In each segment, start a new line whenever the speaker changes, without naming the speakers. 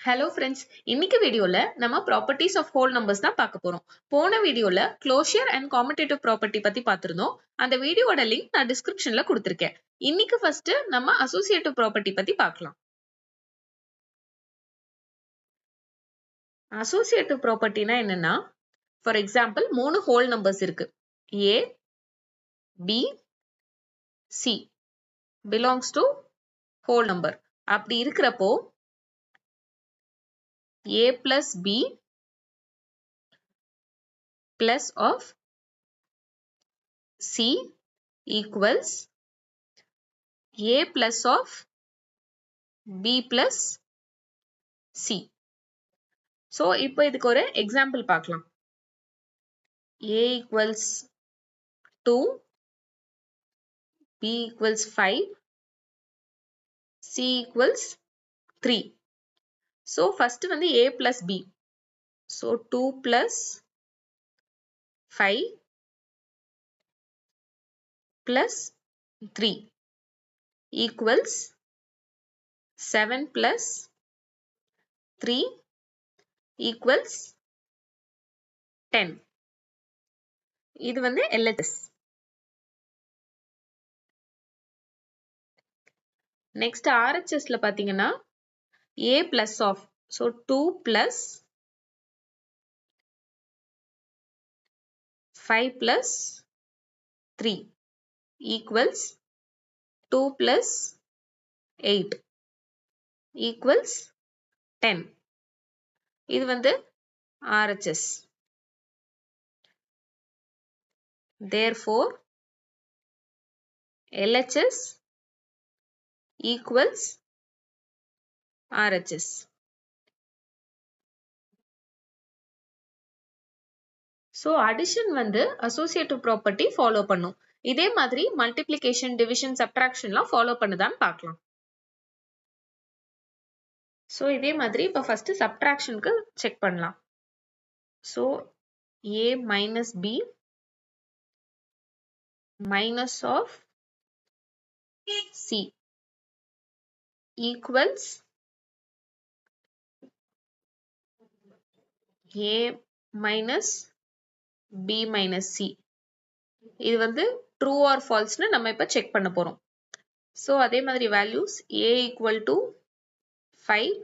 Hello friends, இன்னைக்கு வீடியோல நம்ம properties of whole numbers தான் பார்க்க போறோம். போன வீடியோல closure and commutative property பத்தி பார்த்திருந்தோம். அந்த வீடியோட லிங்க் நான் டிஸ்கிரிப்ஷன்ல கொடுத்திருக்கேன். இன்னைக்கு ஃபர்ஸ்ட் நம்ம associative property பத்தி பார்க்கலாம். associative propertyனா என்னன்னா, for example மூணு whole numbers இருக்கு. A, B, C belongs to whole number. அப்படி இருக்கிறப்போ A plus B plus of C equals A plus of B plus C. So, இப்போ இதுக்கு ஒரு example பார்க்கலாம். A equals 2, B equals 5, C equals 3. So, first வந்து A plus B. So, 2 plus 5 plus 3 equals 7 plus 3 equals 10. இது வந்து LHS. Next RHS ல பாத்தீங்கன்னா A plus of, so 2 plus 5 plus 3 equals 2 plus 8 equals 10. இது வந்து RHS. Therefore, LHS equals RHS. So, addition வந்து associative property follow பண்ணும். இதே மாதிரி multiplication, division, subtraction லாம் follow பண்ணுதான்னு பார்க்கலாம். So, இதே மாதிரி இப்ப first subtractionக்கு check பண்ணலாம். So, A minus B minus of C equals A minus B minus C. இது வந்து true or false னு நம்ம இப்ப check பண்ண போறோம். So, அதே மாதிரி values A equal to 5,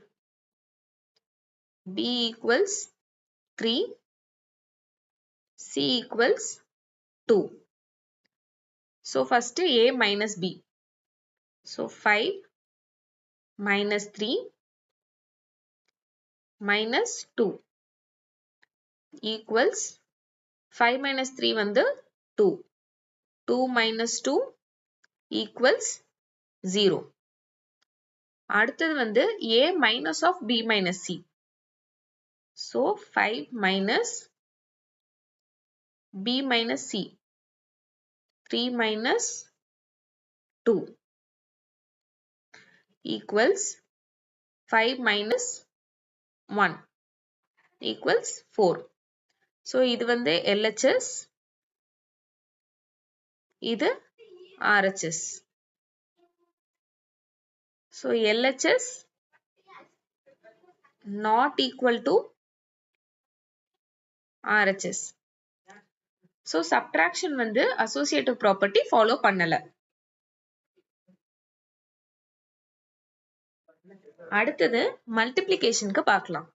B equals 3, C equals 2. So, first A minus B. So, 5 minus 3 minus 2 equals 5 minus 3 வந்து 2. 2 minus 2 equals 0. அடுத்தது வந்து A minus of B minus C. So, 5 minus B minus C. 3 minus 2 equals 5 minus 1 equals 4. So, இது வந்து LHS. இது RHS. So, LHS not equal to RHS. So, subtraction வந்து associative property follow பண்ணல. அடுத்தது multiplicationக்கு பார்க்கலாம்.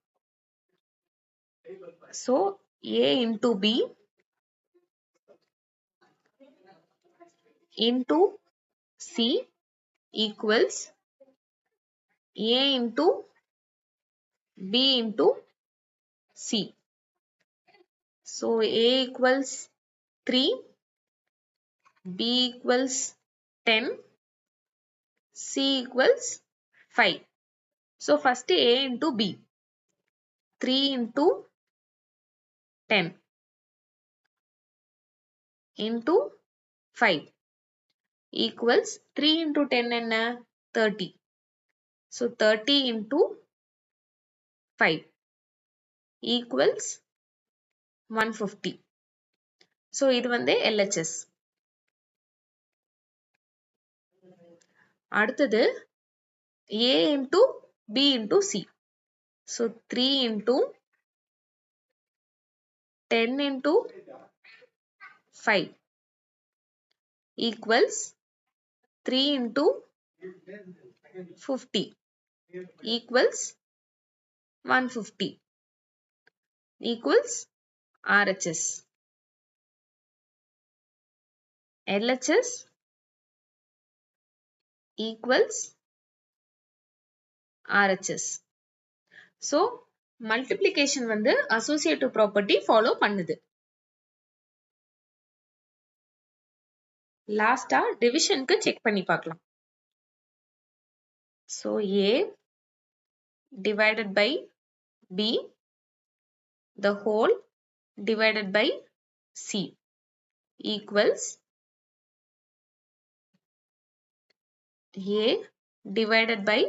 So, A into B into C equals A into B into C. So, A equals 3, B equals 10, C equals 5. So, first A into B. 3 into 10 into 5 equals 3 into 10 என்ன? 30. So, 30 into 5 equals 150. So, இது வந்து LHS. அடுத்தது A into B into C. So 3 into 10 into 5 equals 3 into 50 equals 150 equals RHS. LHS equals RHS. So multiplication வந்து associative property follow பண்ணுது. Last division க்கு check பண்ணி பார்க்கலாம். So A divided by B the whole divided by C equals A divided by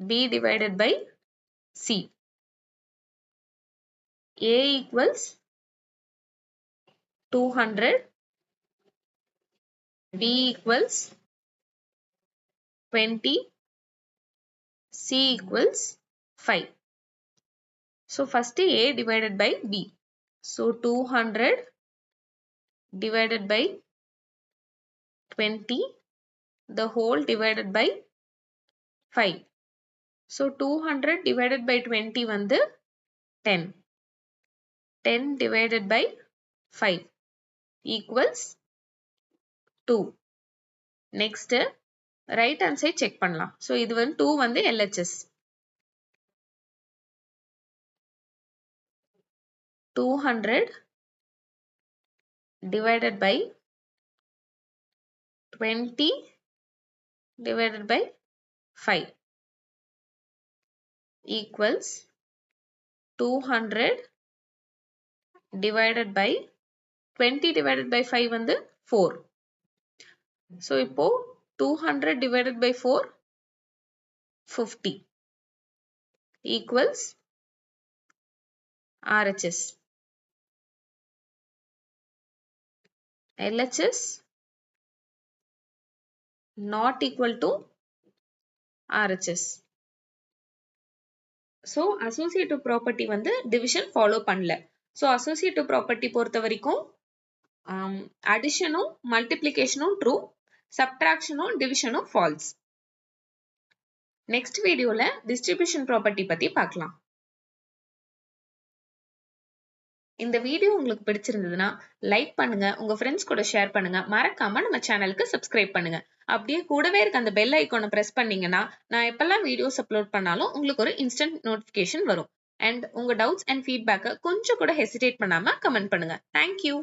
B divided by C. A equals 200, B equals 20, C equals 5. So first A divided by B. So 200 divided by 20 the whole divided by 5. So 200 divided by 20 வந்து 10. 10 divided by 5 equals 2. Next right hand side check பண்ணலாம். So இது வந்து 2 வந்து LHS. 200 divided by 20 divided by 5 equals 200 divided by 20 divided by 5 வந்து 4. So இப்போ 200 divided by 4 50 equals RHS. LHS not equal to RHS. So associative property வந்து division follow பண்ணல. So associative property பொறுத்த வரைக்கும் additionும் multiplicationும் true, subtractionும் divisionும் false. Next videoல distribution property பத்தி பார்க்கலாம். இந்த video உங்களுக்கு பிடிச்சிருந்ததுன்னா லைக் பண்ணுங்க, உங்க ஃப்ரெண்ட்ஸ் கூட ஷேர் பண்ணுங்க, மறக்காம நம்ம சேனலுக்கு சப்ஸ்கிரைப் பண்ணுங்க. அப்படியே கூடவே இருக்க அந்த பெல் ஐகானை பிரஸ் பண்ணீங்கன்னா நான் எப்பெல்லாம் வீடியோஸ் அப்லோட் பண்ணாலும் உங்களுக்கு ஒரு இன்ஸ்டன்ட் நோட்டிஃபிகேஷன் வரும். அண்ட் உங்க டவுட்ஸ் அண்ட் ஃபீட்பேக்கை கொஞ்சம் கூட ஹெசிடேட் பண்ணாம கமெண்ட் பண்ணுங்க. தேங்க்யூ.